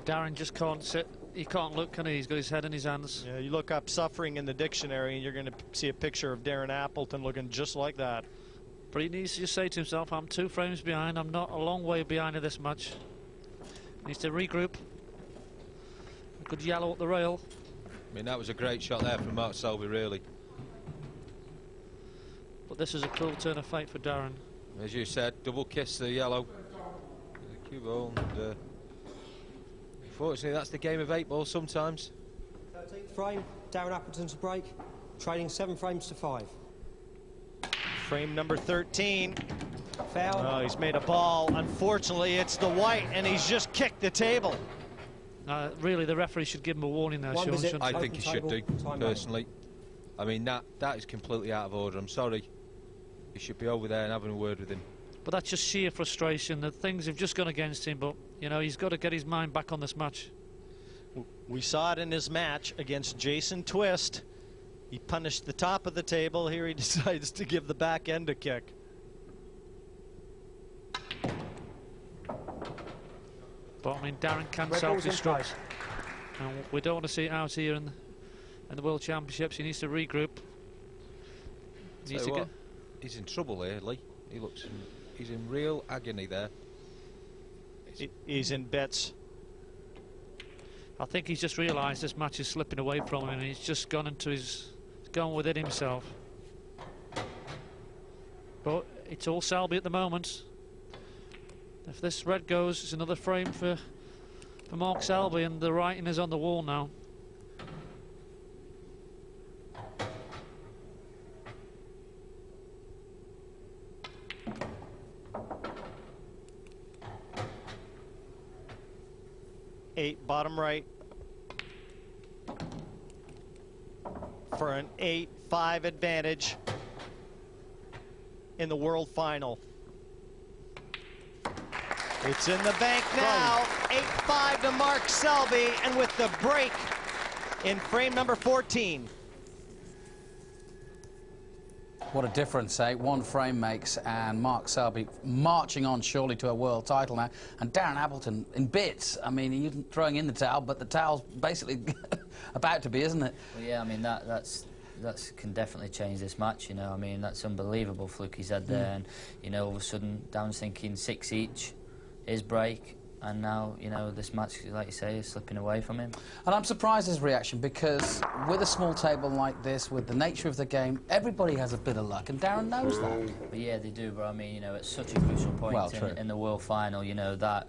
Darren just can't sit. He can't look, can he? He's got his head in his hands. Yeah, you look up suffering in the dictionary and you're going to see a picture of Darren Appleton looking just like that. But he needs to just say to himself, I'm 2 frames behind. I'm not a long way behind in this match. He needs to regroup. A good yellow up the rail. I mean, that was a great shot there from Mark Selby, really. But this is a cruel turn of fate for Darren. As you said, double kiss the yellow. The cue ball. And, unfortunately, that's the game of 8 ball sometimes. 13th frame, Darren Appleton's break, trading 7 frames to 5. Frame number 13. Foul. Oh, he's made a ball. Unfortunately, it's the white, and he's just kicked the table. Really, the referee should give him a warning there, Sean. I think he should do, personally. I mean, that is completely out of order. I'm sorry. He should be over there and having a word with him. But that's just sheer frustration. The things have just gone against him, but, you know, he's got to get his mind back on this match. We saw it in his match against Jason Twist. He punished the top of the table. Here he decides to give the back end a kick. But, I mean, Darren can self-destruct. And we don't want to see it out here in the World Championships. He needs to regroup. He's in trouble here, Lee. He's in real agony there. He's in bits. I think he's just realised this match is slipping away from him, and he's just gone within himself. But it's all Selby at the moment. If this red goes, it's another frame for Mark Selby, and the writing is on the wall now. Eight, bottom right. For an 8-5 advantage in the World Final. It's in the bank now. 8-5 to Mark Selby, and with the break in frame number 14. What a difference, eh? 1 frame makes, and Mark Selby marching on surely to a world title now. And Darren Appleton in bits. I mean, he isn't throwing in the towel, but the towel's basically about to be, isn't it? Well, yeah, I mean, that can definitely change this match, you know. I mean, that's unbelievable fluke he's had there. And, you know, all of a sudden, Darren's thinking 6 each, his break. And now, you know, this match, like you say, is slipping away from him. And I'm surprised his reaction, because with a small table like this, with the nature of the game, everybody has a bit of luck, and Darren knows that. But yeah, they do, but I mean, you know, it's such a crucial point in the World Final, you know, that,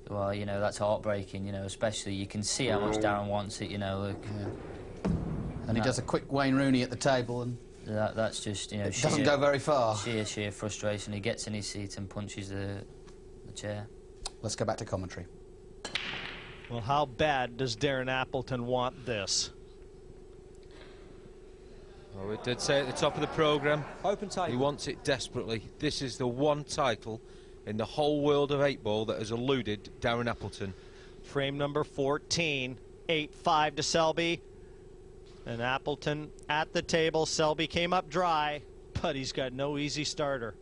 well, you know, that's heartbreaking, you know, especially you can see how much Darren wants it, you know, look. Yeah. And he does a quick Wayne Rooney at the table, and that's just, you know, it doesn't go very far. Sheer frustration. He gets in his seat and punches the chair. Let's go back to commentary. Well, how bad does Darren Appleton want this? Well, we did say at the top of the programme, Open table. He wants it desperately. This is the one title in the whole world of 8 ball that has eluded Darren Appleton. Frame number 14, 8-5 to Selby. And Appleton at the table. Selby came up dry, but he's got no easy starter.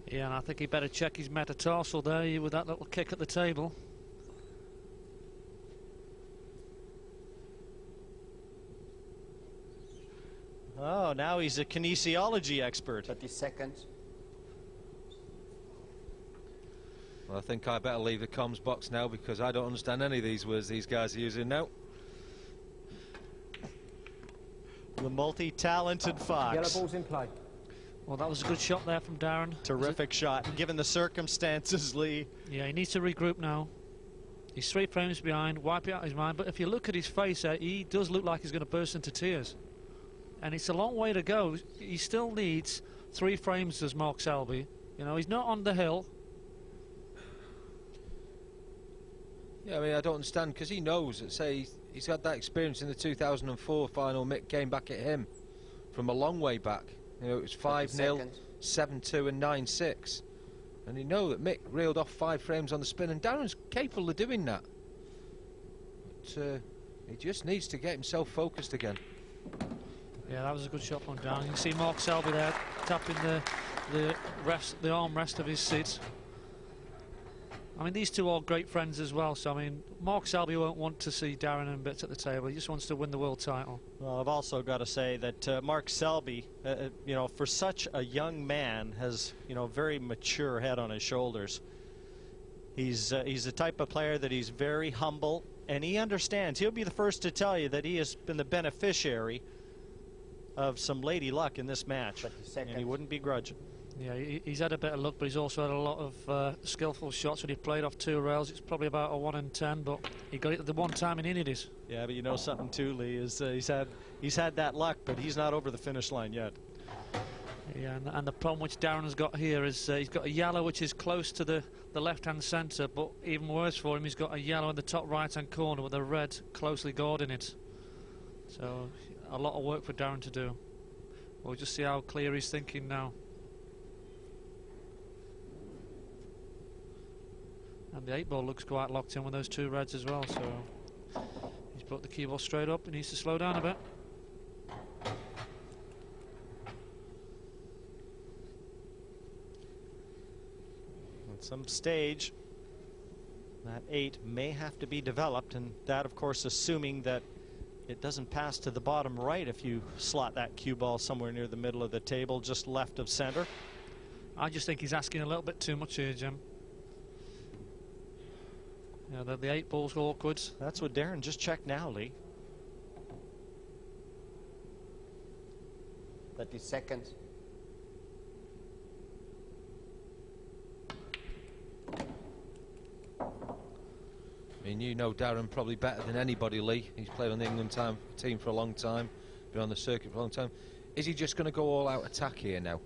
Yeah, and I think he better check his metatarsal there with that little kick at the table. Oh, now he's a kinesiology expert. 30 seconds. Well, I think I better leave the comms box now, because I don't understand any of these words these guys are using now. The multi-talented Fox. Yellow ball's in play. Well, that was a good shot there from Darren. Terrific shot, given the circumstances, Lee. Yeah, he needs to regroup now. He's 3 frames behind, wipe it out of his mind. But if you look at his face, he does look like he's going to burst into tears. And it's a long way to go. He still needs 3 frames as Mark Selby. You know, he's not on the hill. Yeah, I mean, I don't understand, because he knows that, say, he's had that experience in the 2004 final. Mick came back at him from a long way back. You know, it was 5-0, 7-2 and 9-6. And you know that Mick reeled off 5 frames on the spin, and Darren's capable of doing that. But he just needs to get himself focused again. Yeah, that was a good shot from Darren. You can see Mark Selby there tapping the armrest of his seat. I mean, these two are great friends as well, so I mean, Mark Selby won't want to see Darren in bits at the table. He just wants to win the world title. Well, I've also got to say that Mark Selby, you know, for such a young man, has, you know, very mature head on his shoulders. He's the type of player that he's very humble, and he understands. He'll be the first to tell you that he has been the beneficiary of some lady luck in this match, and he wouldn't begrudge it. Yeah, he's had a bit of luck, but he's also had a lot of skillful shots when he played off 2 rails. It's probably about a 1 in 10, but he got it the one time he needed it. Yeah, but you know something too, Lee, is he's had that luck, but he's not over the finish line yet. Yeah, and the problem which Darren has got here is he's got a yellow which is close to the left-hand centre, but even worse for him, he's got a yellow in the top right-hand corner with a red closely guarding it. So a lot of work for Darren to do. We'll just see how clear he's thinking now. And the 8-ball looks quite locked in with those 2 reds as well, so he's put the cue ball straight up. He needs to slow down a bit. At some stage, that 8 may have to be developed, and that, of course, assuming that it doesn't pass to the bottom right if you slot that cue ball somewhere near the middle of the table, just left of center. I just think he's asking a little bit too much here, Jim. Yeah, the 8-ball's awkward. That's what Darren just checked now, Lee. 30 seconds. I mean, you know Darren probably better than anybody, Lee. He's played on the England team for a long time, been on the circuit for a long time. Is he just going to go all-out attack here now?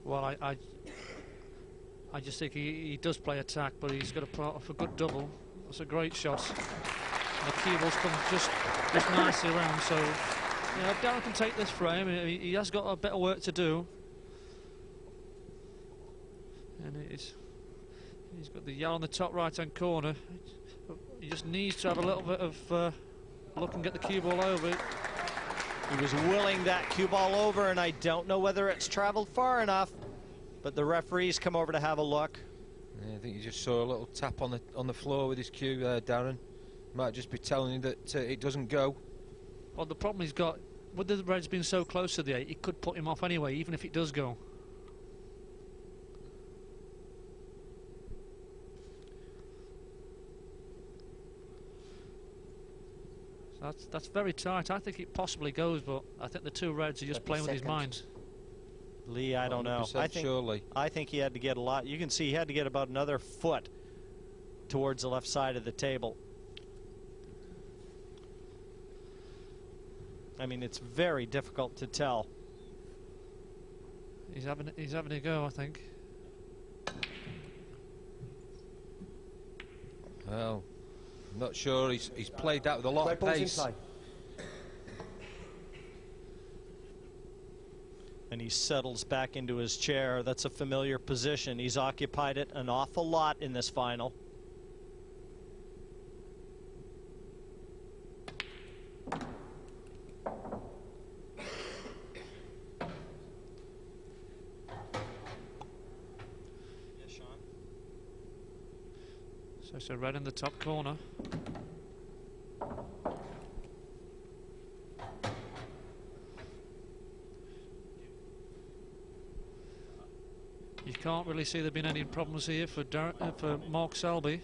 Well, I just think he does play attack, but he's got to put off a good double. That's a great shot. And the cue ball's come just nicely around, so you know, Darren can take this frame. He has got a bit of work to do. And he's got the yellow on the top right-hand corner. He just needs to have a little bit of look and get the cue ball over. He was willing that cue ball over, and I don't know whether it's traveled far enough, but the referees come over to have a look. Yeah, I think you just saw a little tap on the floor with his cue, Darren. Might just be telling you that it doesn't go. Well, the problem he's got, with the reds being so close to the 8, it could put him off anyway, even if it does go. So that's very tight. I think it possibly goes, but I think the 2 reds are just playing with his mind. Lee, I don't know. I think he had to get a lot. You can see he had to get about another foot towards the left side of the table. I mean, it's very difficult to tell. He's having a go, I think. Well, I'm not sure. He's played that with a lot of pace. And he settles back into his chair. That's a familiar position. He's occupied it an awful lot in this final. Yes, Sean? So it's a red in the top corner. You can't really see there being any problems here for Mark Selby.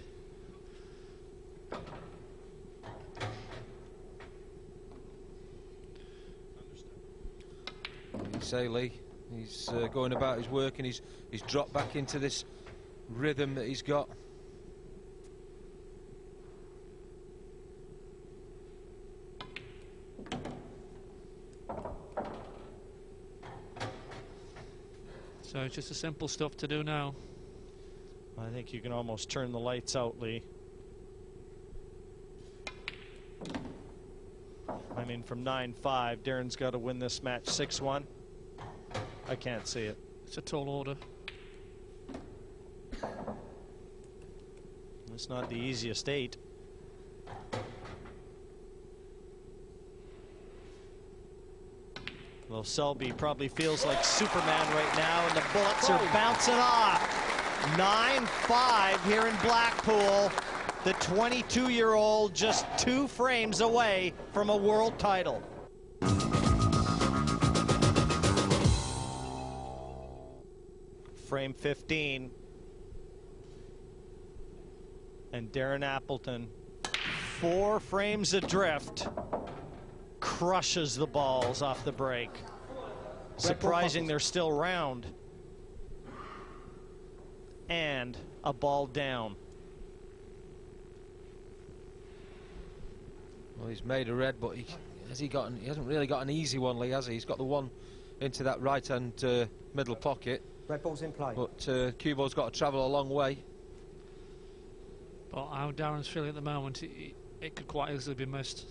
You say, Lee, he's going about his work, and he's dropped back into this rhythm that he's got. So it's just the simple stuff to do now. I think you can almost turn the lights out, Lee. I mean, from 9-5, Darren's got to win this match 6-1. I can't see it. It's a tall order. It's not the easiest 8. Well, Selby probably feels like Superman right now, and the bullets are bouncing off. 9-5 here in Blackpool. The 22-year-old just 2 frames away from a world title. Frame 15. And Darren Appleton, 4 frames adrift, crushes the balls off the break. Surprising they're still round. And a ball down. Well, he's made a red, but he hasn't really got an easy one, Lee, has he? He's got the one into that right-hand middle pocket. Red ball's in play. But cue ball's got to travel a long way. But how Darren's feeling at the moment, it could quite easily be missed.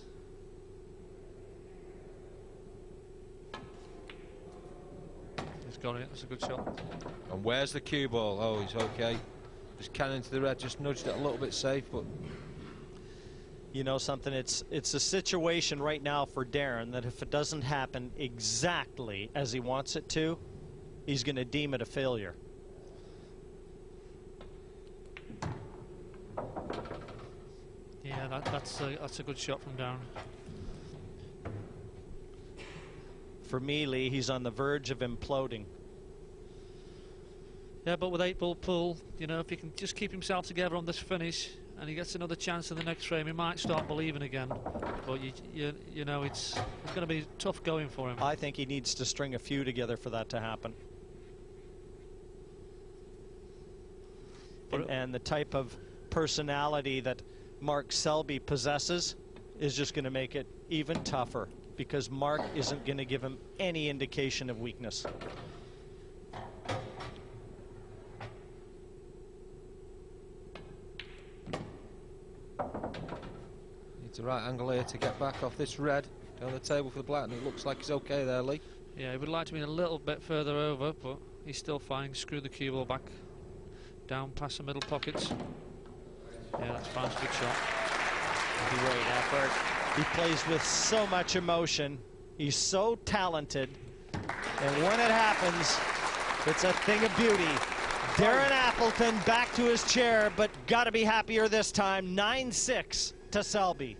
He's got it. That's a good shot. And where's the cue ball? Oh, he's okay. Just cannon to the red, just nudged it a little bit safe, but You know something, it's a situation right now for Darren that if it doesn't happen exactly as he wants it to, he's going to deem it a failure. Yeah, that's a good shot from Darren. For me, Lee, he's on the verge of imploding. Yeah, but with 8-ball pull, you know, if he can just keep himself together on this finish and he gets another chance in the next frame, he might start believing again. But you know, it's going to be tough going for him. I think he needs to string a few together for that to happen. And the type of personality that Mark Selby possesses is just going to make it even tougher, because Mark isn't going to give him any indication of weakness. needs the right angle here to get back off this red down the table for the black, and it looks like he's okay there, Lee. Yeah, he would like to be a little bit further over, but he's still fine. Screw the cue ball back down past the middle pockets. Yeah, that's fine. It's a good shot. Great effort. He plays with so much emotion. He's so talented. And when it happens, it's a thing of beauty. Darren Appleton back to his chair, but got to be happier this time. 9-6 to Selby.